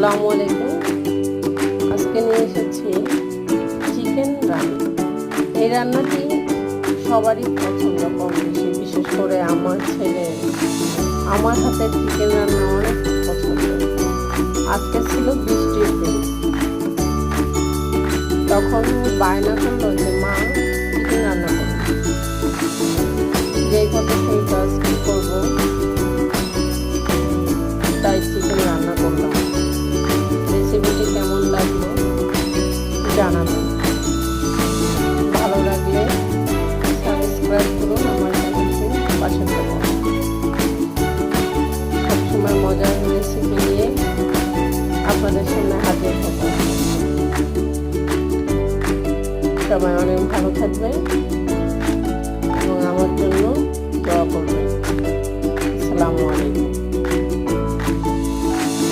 আসসালামু আলাইকুম। আজকে নিয়ে এসেছি চিকেন রান্না। এই রান্নাটি সবারই পছন্দ কম বেশি, বিশেষ করে আমার ছেলের। আমার হাতের চিকেন রান্না অনেক পছন্দ। আজকে ছিল বৃষ্টির দিন, তখন বায়না করলো যে মা চিকেন রান্না করো। যেই কথা সেই কাজ, কি করবো, তাই চিকেন রান্না করলাম। রেসিপিটি কেমন লাগলো জানাবেন। ভালো লাগলে সাবস্ক্রাইব করুন আমার চ্যানেলটি, পাশে থাকুন। সবসময় মজার রেসিপি নিয়ে আপনাদের সামনে হাজির হব। সবাই অনেক ভালো থাকবেন এবং আমার জন্য